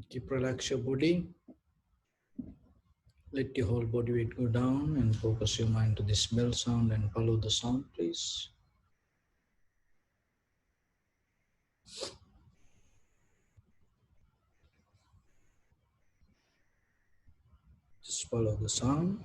Keep relax your body. Let your whole body weight go down and focus your mind to the smell sound and follow the sound, please. Just follow the sound.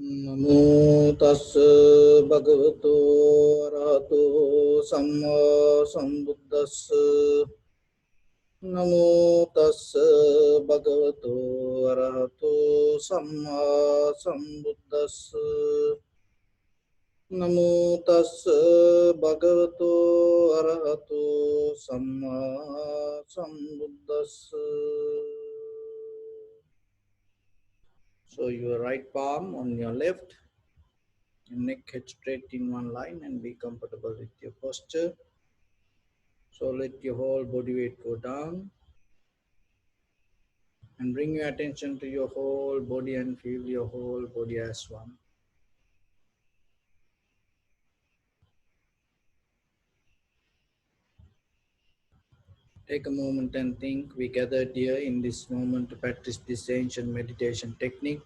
Namo tassa bhagavato arahato samma sambuddhassa. Namo tassa bhagavato arahato samma sambuddhassa. Namo tassa bhagavato arahato samma sambuddhassa. So your right palm on your left, your neck head straight in one line and be comfortable with your posture. So let your whole body weight go down and bring your attention to your whole body and feel your whole body as one. Take a moment and think. We gathered here in this moment to practice this ancient meditation technique.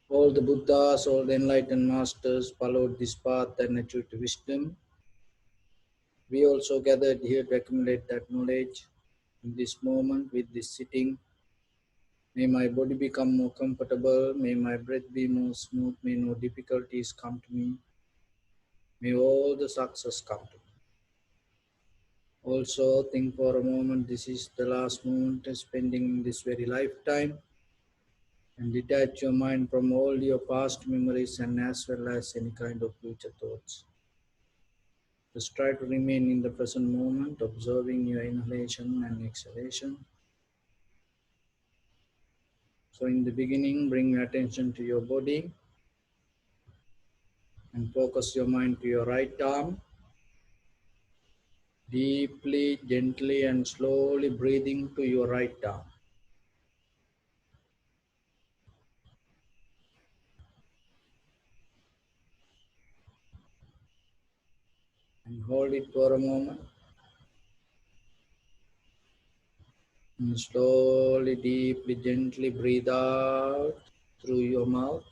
All the Buddhas, all the enlightened masters followed this path and achieved wisdom. We also gathered here to accumulate that knowledge in this moment with this sitting. May my body become more comfortable. May my breath be more smooth. May no difficulties come to me. May all the success come to me. Also think for a moment, this is the last moment spending in this very lifetime, and detach your mind from all your past memories and as well as any kind of future thoughts. Just try to remain in the present moment, observing your inhalation and exhalation. So in the beginning, bring your attention to your body and focus your mind to your right arm. Deeply, gently and slowly breathing to your right arm. And hold it for a moment. And slowly, deeply, gently breathe out through your mouth.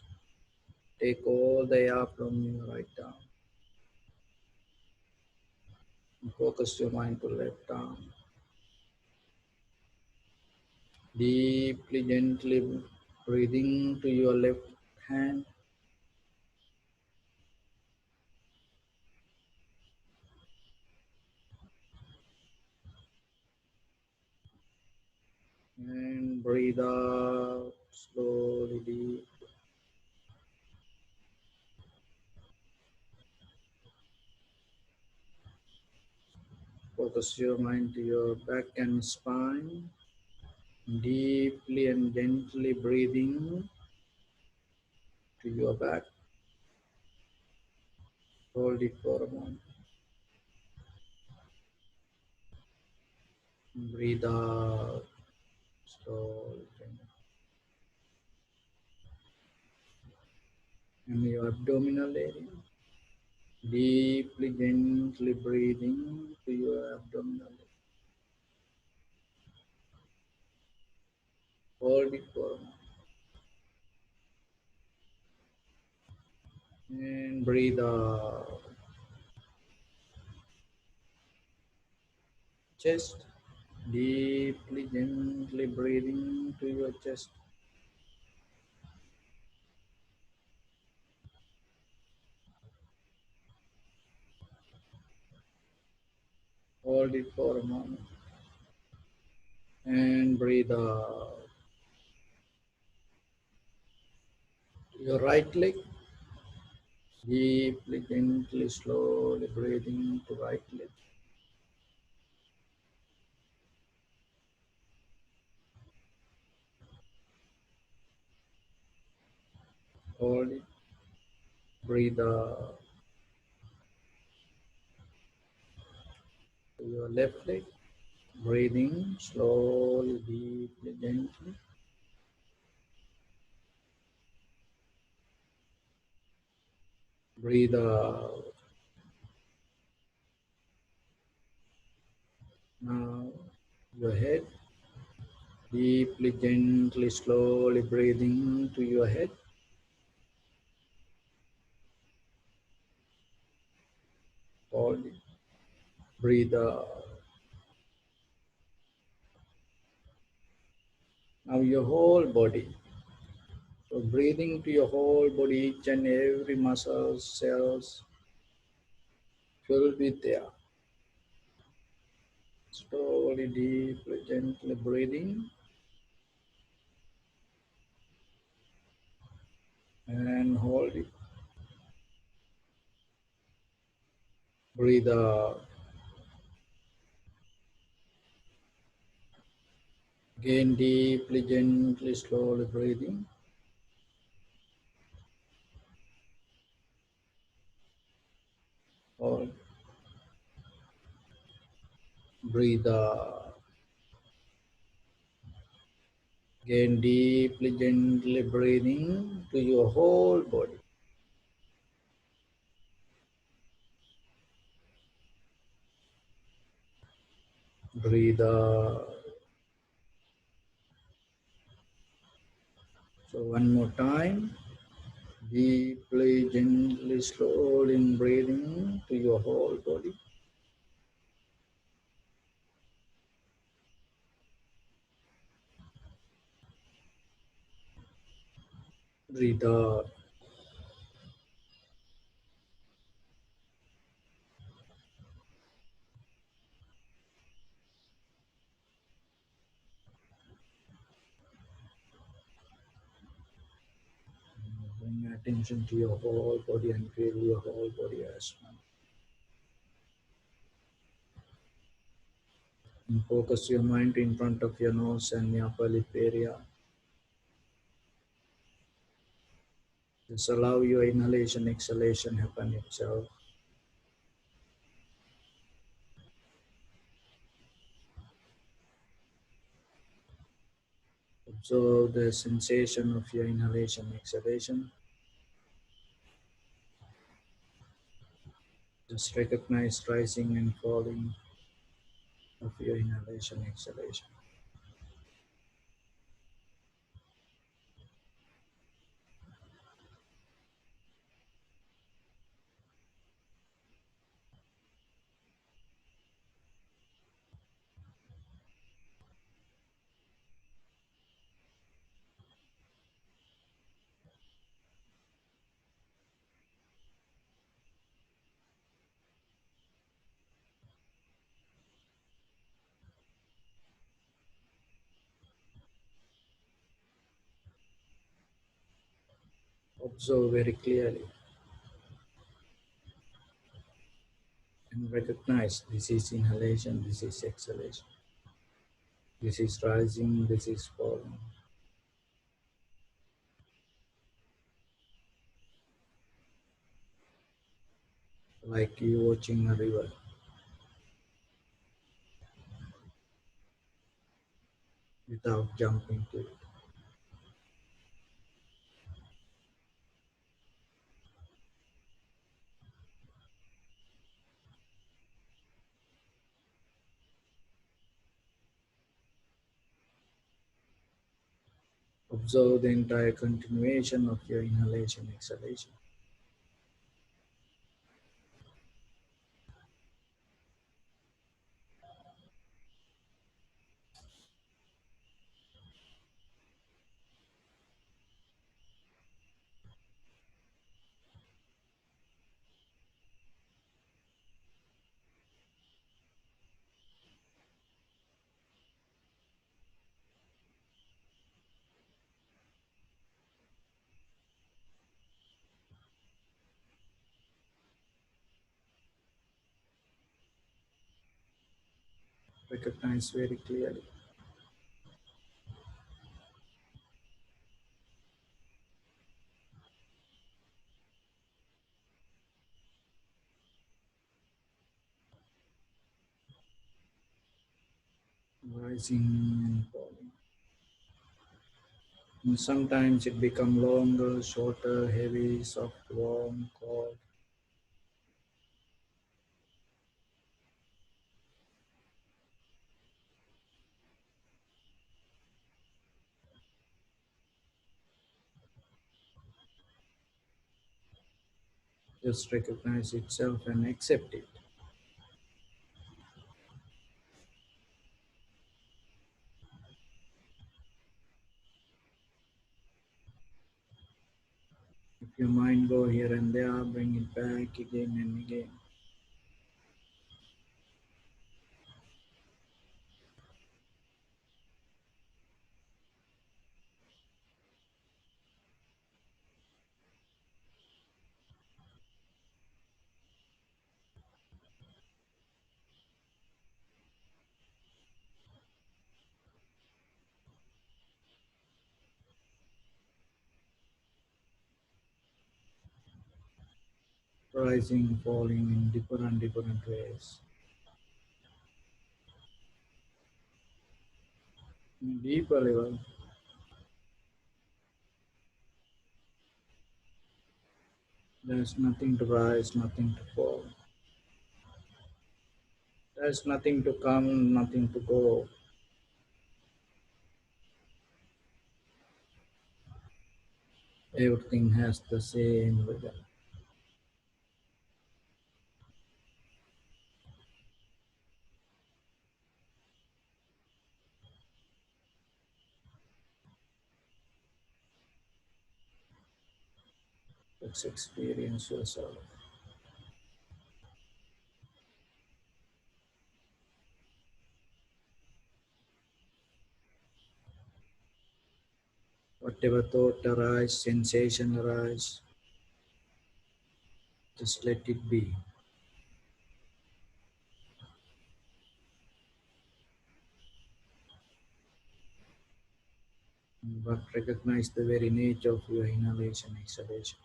Take all the air from your right arm. And focus your mind to left arm. Deeply, gently breathing to your left hand. And breathe out slowly, deep. Focus your mind to your back and spine. Deeply and gently breathing to your back. Hold it for a moment. Breathe out slowly. And your abdominal area. Deeply, gently breathing to your abdominal area. Hold it for a moment. And breathe out. Chest. Deeply, gently breathing to your chest. Hold it for a moment and breathe out. Your right leg, deeply, gently, slowly breathing to right leg. Hold it, breathe out. To your left leg, breathing slowly, deeply, gently. Breathe out. Now, your head, deeply, gently, slowly breathing to your head. Hold it. Breathe out. Now your whole body. So breathing to your whole body, each and every muscle, cells filled with air. Slowly, deeply, gently breathing and hold it. Breathe out. Again, deeply, gently, slowly breathing. Hold. Breathe out. Again, deeply, gently breathing to your whole body. Breathe out. So one more time. Deeply, gently, slowly breathing to your whole body. Breathe out. Bring attention to your whole body and feel your whole body as one. And focus your mind in front of your nose and your upper lip area. Just allow your inhalation, exhalation happen itself. Observe the sensation of your inhalation, exhalation. Just recognize rising and falling of your inhalation, exhalation. Observe very clearly and recognize this is inhalation, this is exhalation. This is rising, this is falling. Like you watching a river. Without jumping to it. Observe the entire continuation of your inhalation, exhalation. recognize very clearly. Rising and falling. And sometimes it becomes longer, shorter, heavy, soft, warm, cold. Just recognize itself and accept it. If your mind go here and there, bring it back again and again. Rising, falling in different ways. In a deeper level, there's nothing to rise, nothing to fall. There's nothing to come, nothing to go. Everything has the same rhythm. Let's experience yourself. Whatever thought arise, sensation arise, just let it be. But recognize the very nature of your inhalation, exhalation.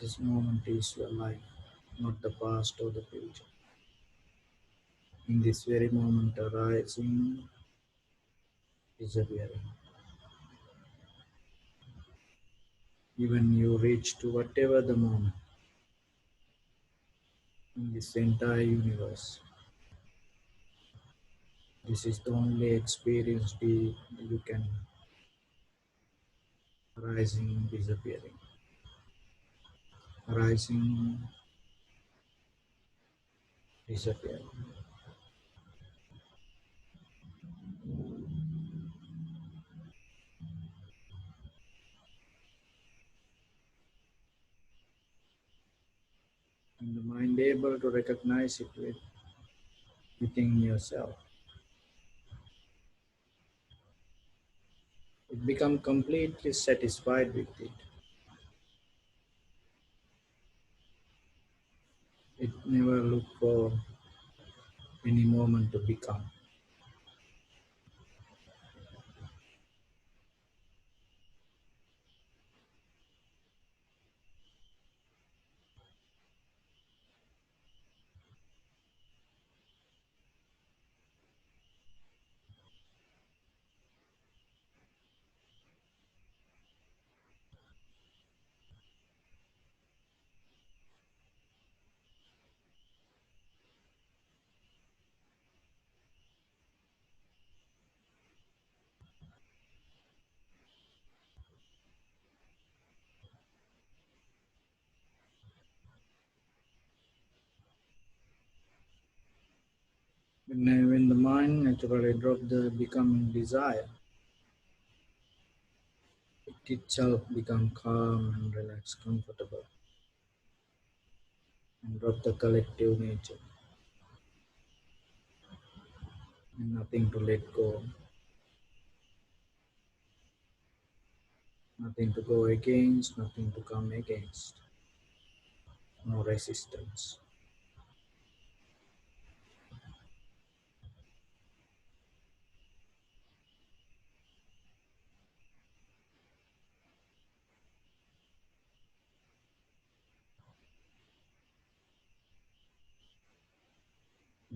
This moment is your life, not the past or the future. In this very moment, arising, disappearing. Even you reach to whatever the moment in this entire universe. This is the only experience you can arising, disappearing, arising, disappearing. And the mind able to recognize it within yourself. It become completely satisfied with it. It never look for any moment to become. When the mind naturally drops the becoming desire, it itself becomes calm and relaxed, comfortable, and drop the collective nature, and nothing to let go, nothing to go against, nothing to come against, no resistance.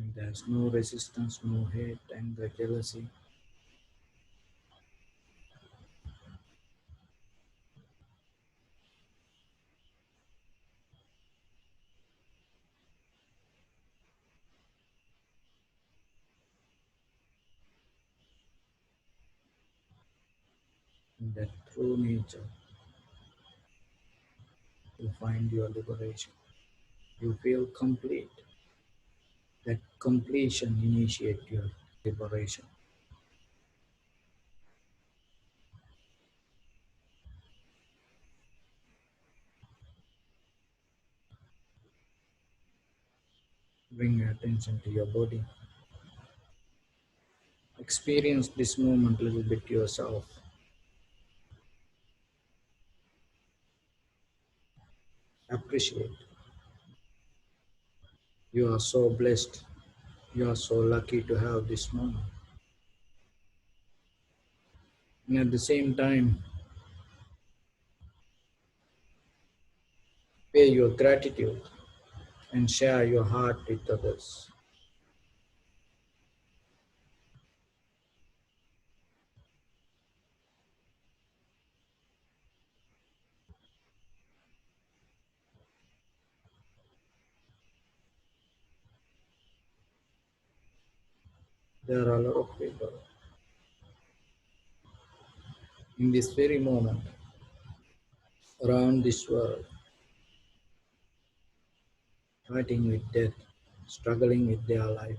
And there's no resistance, no hate, anger, jealousy. In that true nature, you find your liberation. You feel complete. That completion initiates your liberation. Bring your attention to your body. Experience this moment a little bit yourself. Appreciate. You are so blessed. You are so lucky to have this moment. And at the same time, pay your gratitude and share your heart with others. There are a lot of people in this very moment around this world fighting with death, struggling with their life,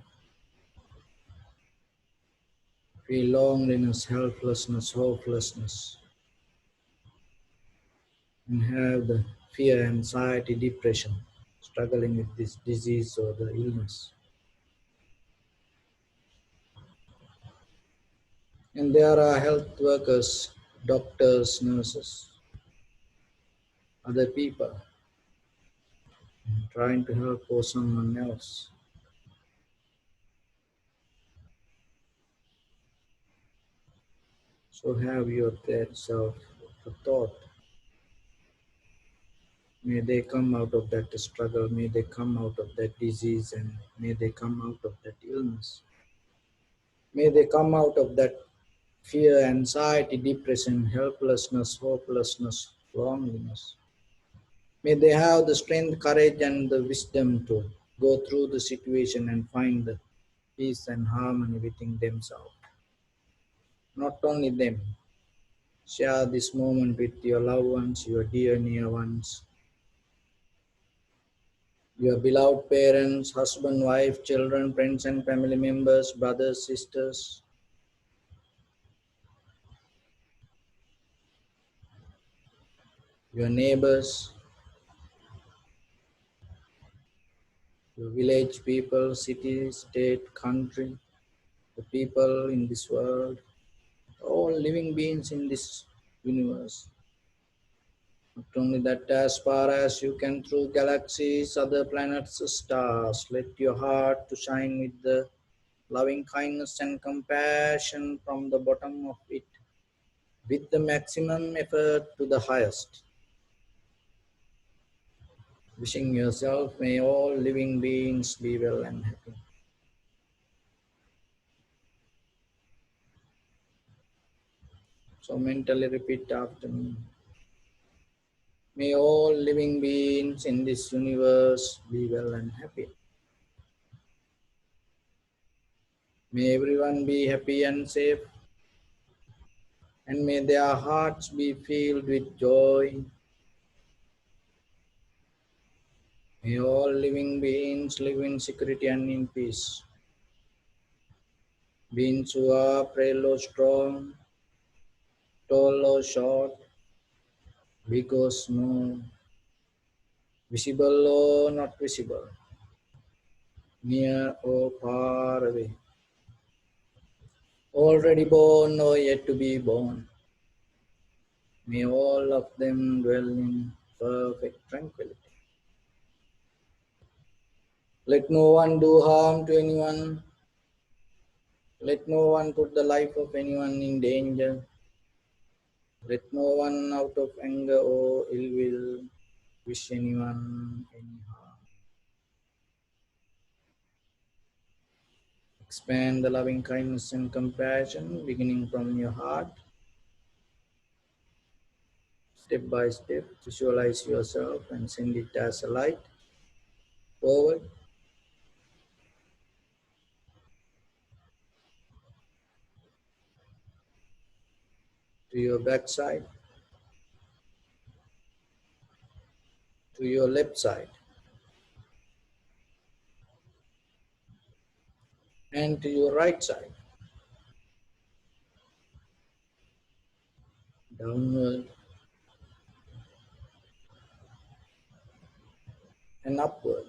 feel loneliness, helplessness, hopelessness, and have the fear, anxiety, depression, struggling with this disease or the illness. And there are health workers, doctors, nurses, other people trying to help for someone else. So have your self a thought. May they come out of that struggle, may they come out of that disease, and may they come out of that illness. May they come out of that fear, anxiety, depression, helplessness, hopelessness, loneliness. May they have the strength, courage, and the wisdom to go through the situation and find the peace and harmony within themselves. Not only them, share this moment with your loved ones, your dear near ones, your beloved parents, husband, wife, children, friends and family members, brothers, sisters, your neighbors, your village people, city, state, country, the people in this world, all living beings in this universe. Not only that, as far as you can through galaxies, other planets, stars, let your heart to shine with the loving kindness and compassion from the bottom of it, with the maximum effort to the highest. Wishing yourself, may all living beings be well and happy. So mentally repeat after me. May all living beings in this universe be well and happy. May everyone be happy and safe, and may their hearts be filled with joy. May all living beings live in security and in peace. Beings who are frail or strong, tall or short, big or small, visible or not visible, near or far away, already born or yet to be born. May all of them dwell in perfect tranquility. Let no one do harm to anyone. Let no one put the life of anyone in danger. Let no one out of anger or ill will wish anyone any harm. Expand the loving kindness and compassion beginning from your heart. Step by step, visualize yourself and send it as a light forward to your backside, to your left side, and to your right side, downward and upward.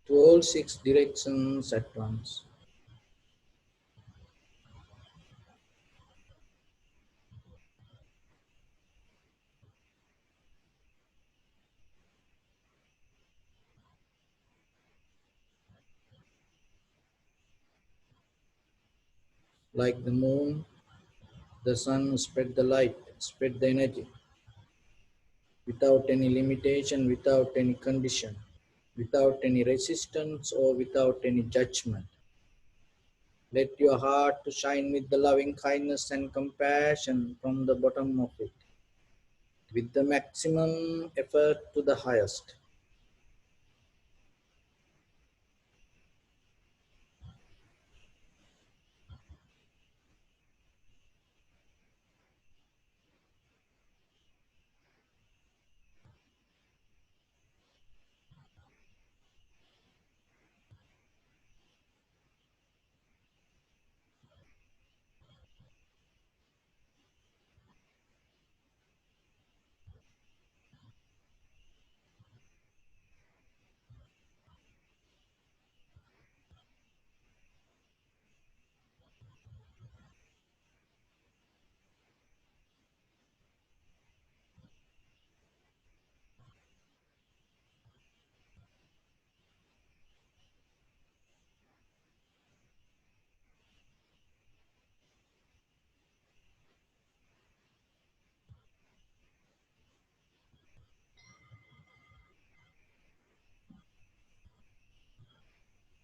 To all six directions at once. Like the moon, the sun spread the light, spread the energy, without any limitation, without any condition, without any resistance or without any judgment. Let your heart to shine with the loving kindness and compassion from the bottom of it, with the maximum effort to the highest.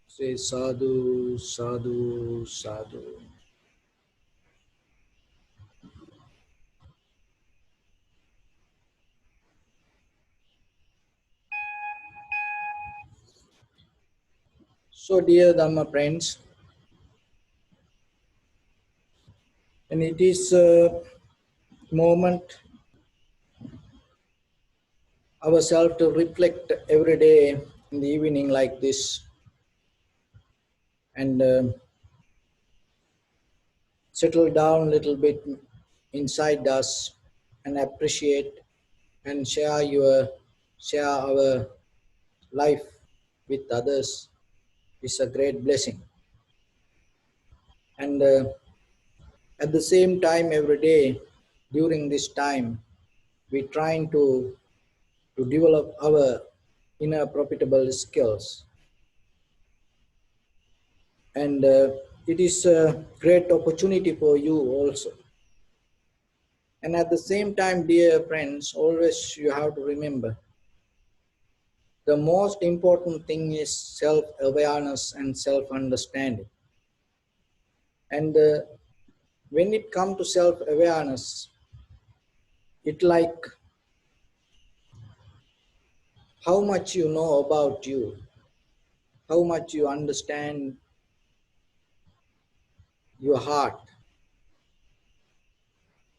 Say sadhu, sadhu, sadhu. So, dear Dhamma friends, and it is a moment ourselves to reflect every day in the evening like this and settle down a little bit inside us and appreciate and share our life with others is a great blessing. And at the same time, every day during this time, we're trying to develop our inner profitable skills. And it is a great opportunity for you also. And at the same time, dear friends, always you have to remember the most important thing is self-awareness and self-understanding. And when it comes to self-awareness, it like how much you know about you, how much you understand your heart.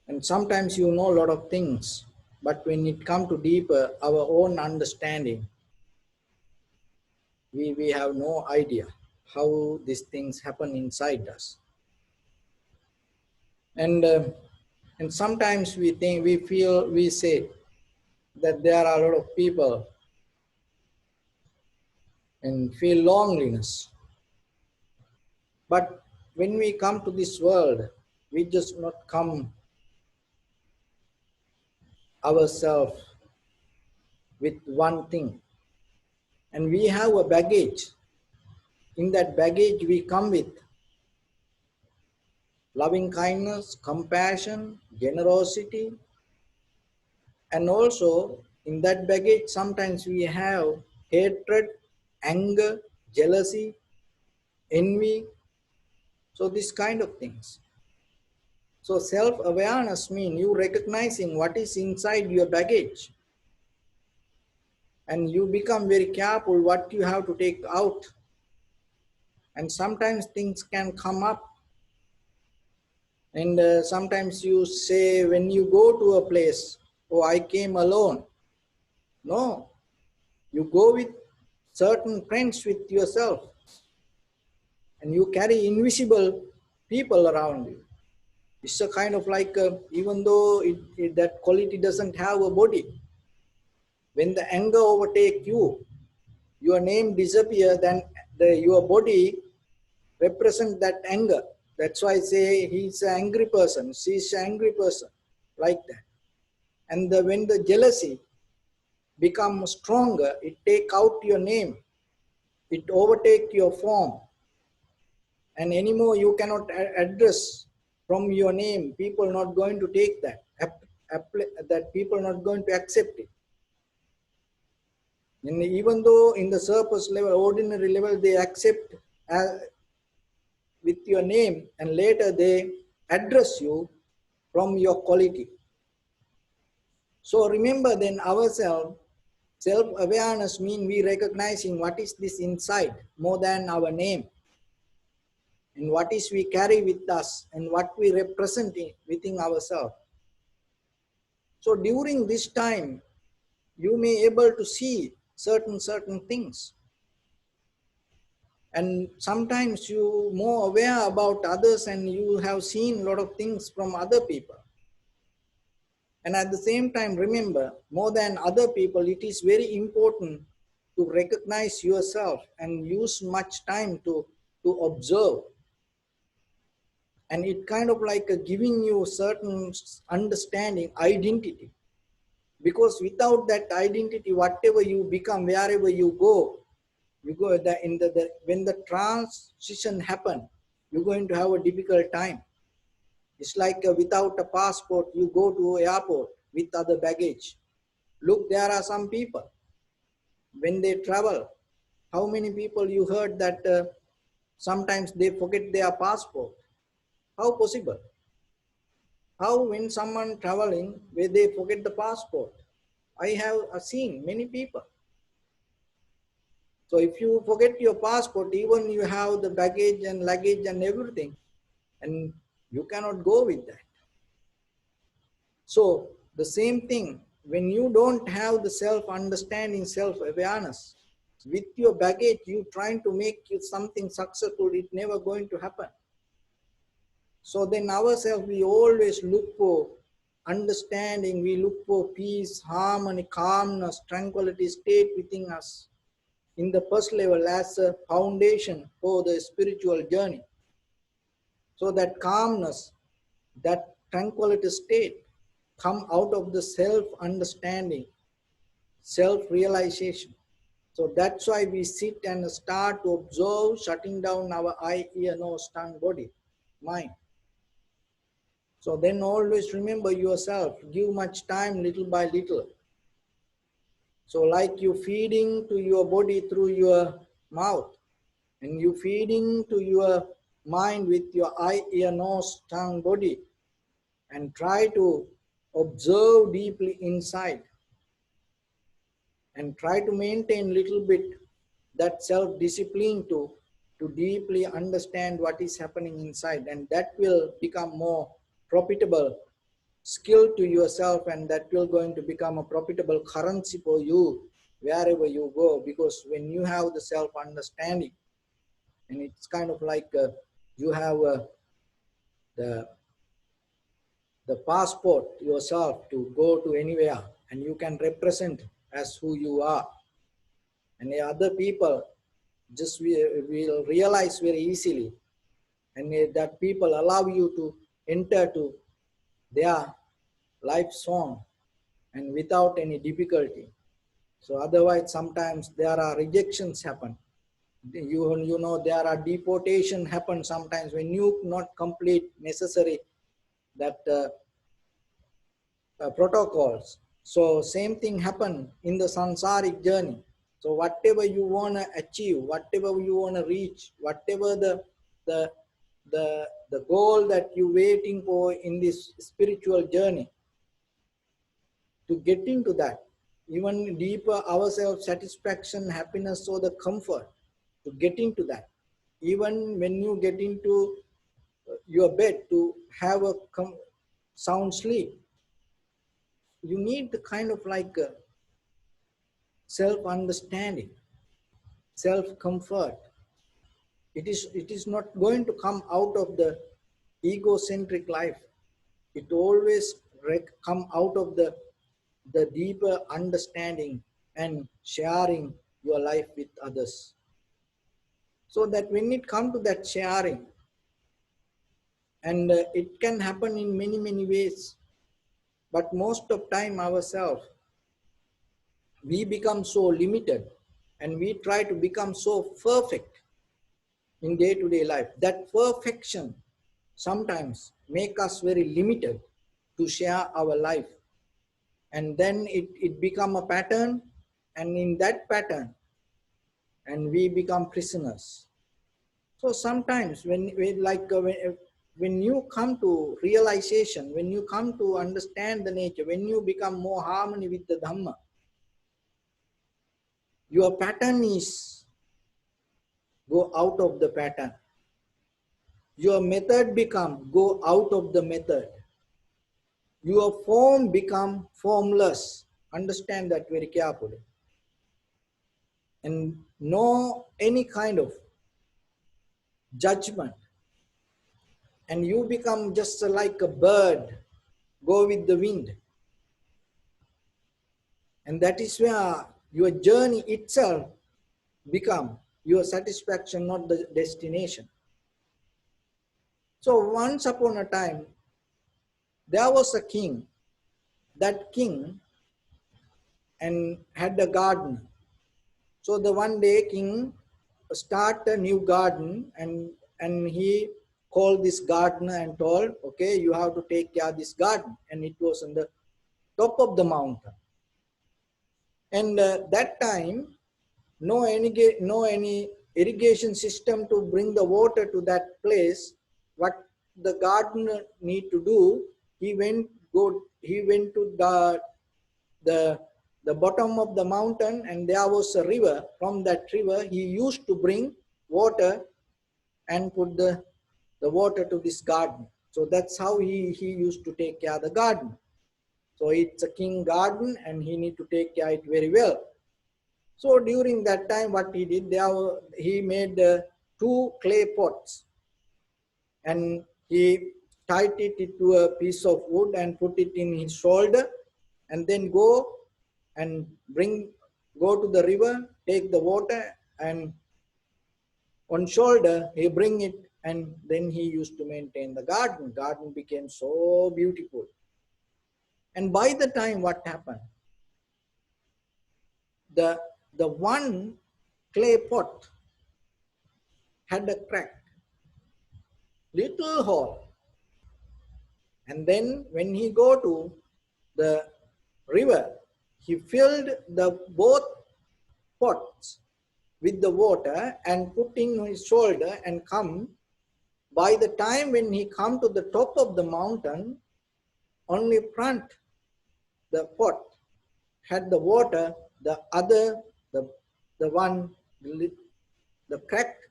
And sometimes you know a lot of things, But when it comes to deeper, our own understanding, we have no idea how these things happen inside us. And and sometimes we think, we feel, we say that there are a lot of people and feel loneliness. But when we come to this world, we just not come ourselves with one thing. And we have a baggage. In that baggage, we come with loving kindness, compassion, generosity, and also in that baggage, sometimes we have hatred, anger, jealousy, envy, so these kind of things. So self-awareness means you recognizing what is inside your baggage, and you become very careful what you have to take out. And sometimes things can come up, and sometimes you say when you go to a place, oh, I came alone. No, you go with certain friends with yourself, and you carry invisible people around you. It's a kind of like, even though that quality doesn't have a body, when the anger overtake you, your name disappear, then your body represent that anger. That's why I say he's an angry person, she's an angry person, like that. And when the jealousy becomes stronger, it take out your name, it overtake your form, and anymore you cannot address from your name. People not going to take that, that people not going to accept it. And even though in the surface level, ordinary level, they accept with your name, and later they address you from your quality. So remember then ourselves, self-awareness means we recognizing what is this inside more than our name, and what is we carry with us, and what we represent within ourselves. So during this time, you may able to see certain things. And sometimes you more aware about others, and you have seen a lot of things from other people. And at the same time, remember, more than other people, it is very important to recognize yourself and use much time to observe. And it kind of like giving you certain understanding, identity. Because without that identity, whatever you become, wherever you go when the transition happen, you're going to have a difficult time. It's like without a passport, you go to airport with other baggage. Look, there are some people, when they travel, how many people you heard that sometimes they forget their passport? How possible? How when someone traveling, where they forget the passport? I have seen many people. So if you forget your passport, even you have the baggage and luggage and everything, and you cannot go with that. So the same thing, when you don't have the self-understanding, self-awareness, with your baggage, you trying to make something successful, it never going to happen. So then ourselves, we always look for understanding, we look for peace, harmony, calmness, tranquility state within us in the first level as a foundation for the spiritual journey. So that calmness, that tranquility state come out of the self-understanding, self-realization. So that's why we sit and start to observe, shutting down our eye, ear, nose, tongue, body, mind. So then always remember yourself, give much time little by little. So like you feeding to your body through your mouth, and you feeding to your mind with your eye, ear, nose, tongue, body, and try to observe deeply inside, and try to maintain little bit that self-discipline to deeply understand what is happening inside, and that will become more profitable skill to yourself, and that will going to become a profitable currency for you wherever you go. Because when you have the self understanding, and it's kind of like you have the passport yourself to go to anywhere, and you can represent as who you are, and the other people just will realize very easily, and that people allow you to enter to their life song and without any difficulty. So otherwise sometimes there are rejections happen. You know, there are deportation happen sometimes when you not complete necessary that protocols. So same thing happen in the sansaric journey. So whatever you want to achieve, whatever you want to reach, whatever the the goal that you waiting for in this spiritual journey, to get into that, even deeper ourselves satisfaction, happiness, or the comfort, to get into that. Even when you get into your bed to have a sound sleep, you need the kind of like self-understanding, self-comfort. It is not going to come out of the egocentric life. It always come out of the deeper understanding and sharing your life with others. So that when it comes to that sharing, and it can happen in many ways, but most of time ourselves, we become so limited, and we try to become so perfect in day-to-day life. That perfection sometimes make us very limited to share our life, and then it become a pattern, and in that pattern, and we become prisoners. So sometimes when you come to realization, when you come to understand the nature, when you become more harmony with the Dhamma, your pattern is go out of the pattern. Your method become go out of the method. Your form become formless. Understand that very carefully. And no any kind of judgment. And you become just like a bird, go with the wind. And that is where your journey itself become your satisfaction, not the destination. So once upon a time, there was a king. That king and had a garden. So the one day king start a new garden, and he called this gardener and told, okay, you have to take care of this garden. And it was on the top of the mountain. And that time, no any irrigation system to bring the water to that place. What the gardener need to do, he went to the the bottom of the mountain, and there was a river. From that river he used to bring water and put the water to this garden. So that's how he used to take care of the garden. So it's a king garden, and he need to take care of it very well. So during that time, what he did, he made two clay pots, and he tied it to a piece of wood and put it in his shoulder, and then go to the river, take the water, and on shoulder he bring it, and then he used to maintain the garden. Garden became so beautiful. And by the time, what happened? The one clay pot had a crack, little hole. And then when he go to the river, he filled the both pots with the water and put in his shoulder and come. By the time when he come to the top of the mountain, only front the pot had the water, the other, the one, the cracked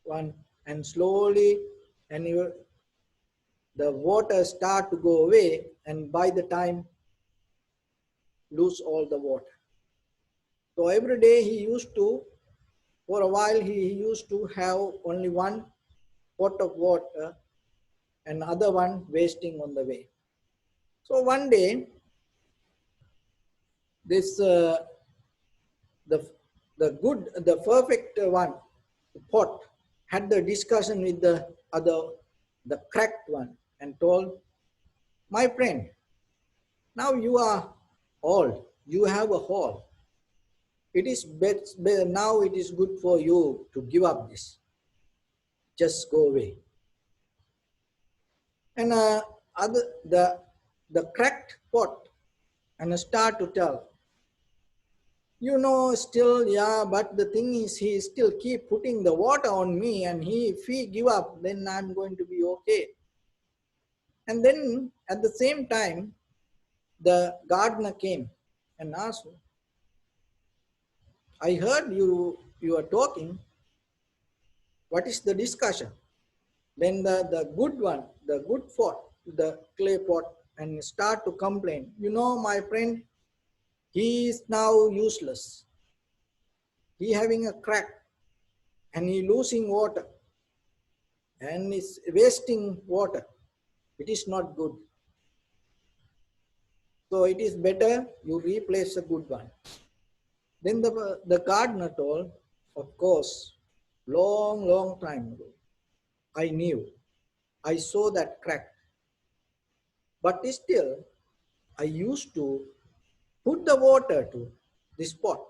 one, and slowly, and the water start to go away, and by the time lose all the water. So every day he used to, for a while he used to have only one pot of water and other one wasting on the way. So one day this the the perfect one, the pot, had the discussion with the other, the cracked one, and told, my friend, now you are old, you have a hole. It is now it is good for you to give up this. Just go away. And other the cracked pot and start to tell, still, yeah, but the thing is, he still keep putting the water on me, and if he give up, then I'm going to be okay. And then at the same time, the gardener came and asked, I heard you are talking. What is the discussion? Then the good one, the good pot, the clay pot, and start to complain. My friend, he is now useless. He having a crack, and he losing water, and is wasting water. It is not good. So it is better you replace a good one. Then the gardener told, of course, long time ago, I knew, I saw that crack. But still, I used to put the water to this pot.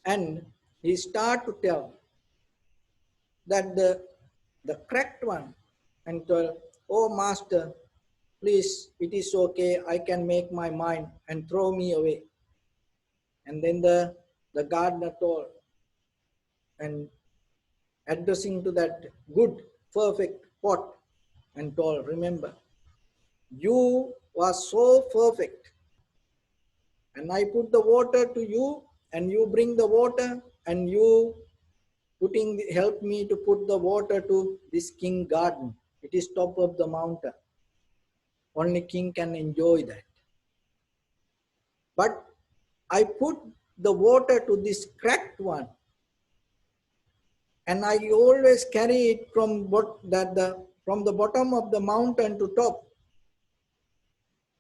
And he start to tell that the cracked one and told, oh master, please, it is okay, I can make my mind and throw me away. And then the gardener told, and addressing to that good, perfect pot, and told, remember, you are so perfect, and I put the water to you, and you bring the water, and you help me to put the water to this king garden. It is top of the mountain. Only king can enjoy that. But I put the water to this cracked one, and I always carry it from from the bottom of the mountain to top.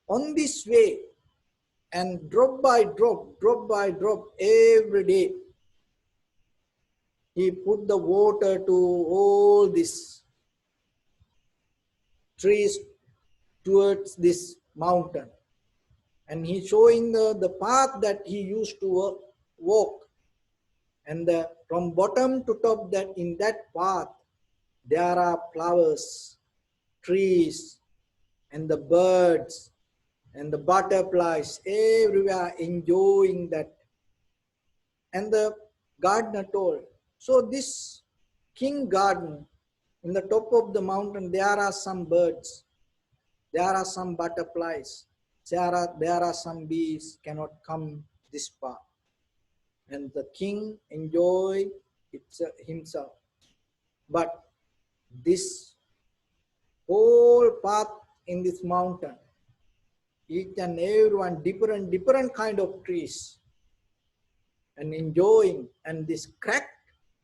On this way, and drop by drop, every day, he put the water to all these trees towards this mountain. And he showing the path that he used to walk. And from bottom to top, that in that path, there are flowers, trees, and the birds, and the butterflies, everywhere enjoying that. And the gardener told, so this king garden, in the top of the mountain, there are some birds, there are some butterflies, there are some bees cannot come this far. And the king enjoy himself. But this whole path in this mountain, each and everyone different kind of trees, and enjoying, and this cracked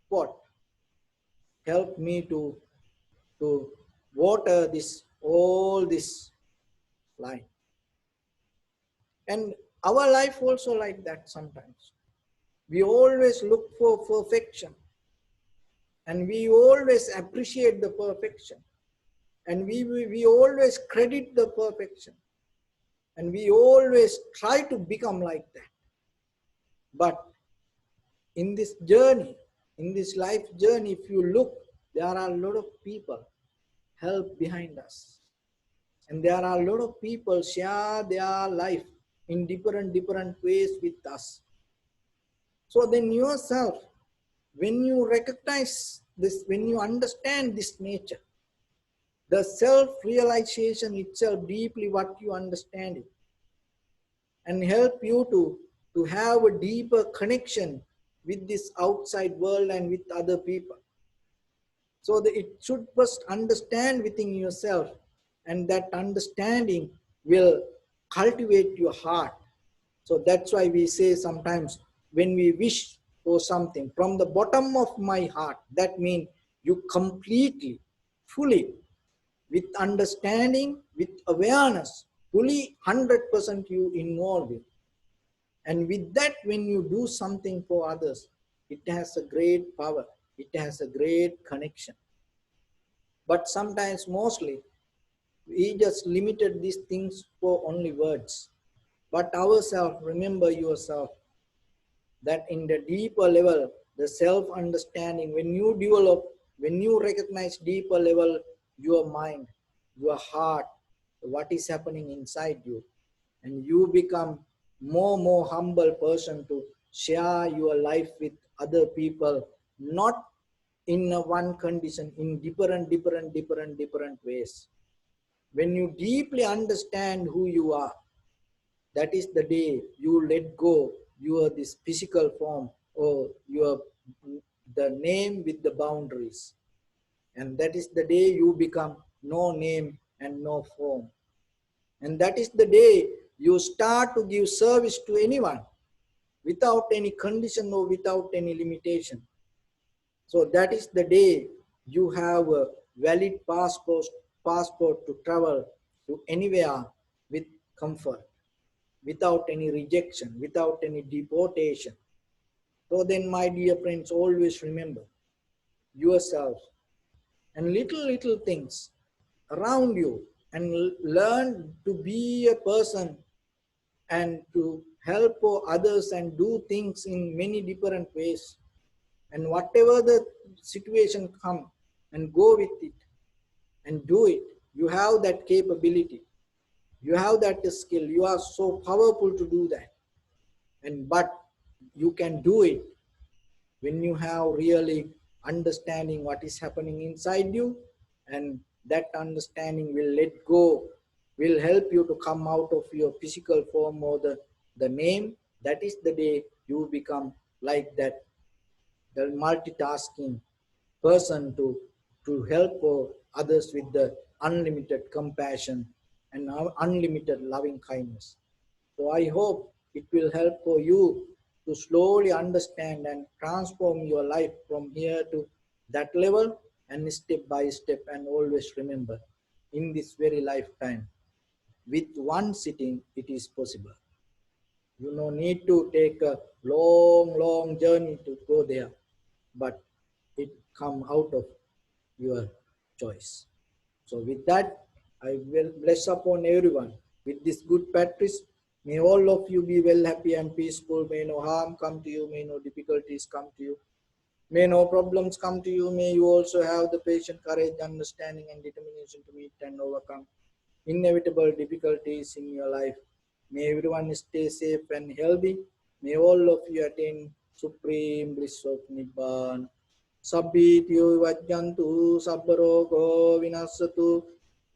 pot helped me to water all this line. And our life also like that sometimes. We always look for perfection, and we always appreciate the perfection, and we always credit the perfection, and we always try to become like that. But in this journey, in this life journey, if you look, there are a lot of people help behind us, and there are a lot of people share their life in different ways with us. So then yourself, when you recognize this, when you understand this nature, the self-realization itself deeply what you understand it, and help you to have a deeper connection with this outside world and with other people. So it should first understand within yourself, and that understanding will cultivate your heart. So that's why we say sometimes when we wish for something from the bottom of my heart, that means you completely, fully, with understanding, with awareness, fully 100% you involve it. And with that, when you do something for others, it has a great power, it has a great connection. But sometimes, mostly, we just limited these things for only words. But ourselves, remember yourself, that in the deeper level, the self-understanding, when you develop, when you recognize deeper level, your mind, your heart, what is happening inside you, and you become more humble person to share your life with other people, not in a one condition, in different ways. When you deeply understand who you are, that is the day you let go your this physical form, or your the name with the boundaries, and that is the day you become no name and no form. And that is the day you start to give service to anyone without any condition or without any limitation. So that is the day you have a valid passport to travel to anywhere with comfort, without any rejection, without any deportation. So then, my dear friends, always remember yourself and little things around you, and learn to be a person and to help others and do things in many different ways. And whatever the situation come, and go with it and do it. You have that capability. You have that skill. You are so powerful to do that. And but you can do it when you have really understanding what is happening inside you, and that understanding will let go, will help you to come out of your physical form or the name. That is the day you become like that, the multitasking person to help others with the unlimited compassion and unlimited loving kindness. So I hope it will help for you to slowly understand and transform your life from here to that level, and step by step. And always remember, in this very lifetime, with one sitting, it is possible. You no need to take a long journey to go there, but it come out of your choice. So with that, I will bless upon everyone with this good practice. May all of you be well, happy and peaceful. May no harm come to you. May no difficulties come to you. May no problems come to you. May you also have the patience, courage, understanding, and determination to meet and overcome inevitable difficulties in your life. May everyone stay safe and healthy. May all of you attain supreme bliss of Nibbana. Sabbityo vajjantu sabbarogo vinasatu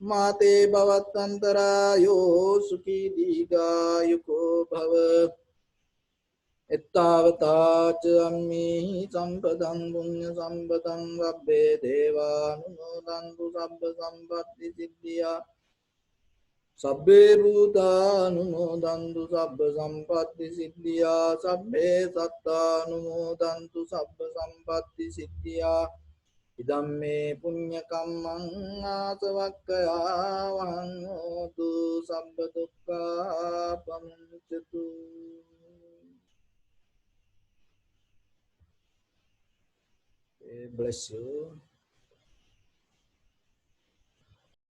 mate bhavatantarayo sukhi diga yuko bhava. Ettavata ammi sampadam punya sampadam vabbe deva numodantu sabba sampatti siddhya. Sabbe bhuta numodantu sabba sampatti siddhya. Sabbe satta numodantu sabba sampatti siddhya. Idamme punya kammang asavakkaya vahannotu sabba dukkha pamuncatu. Bless you.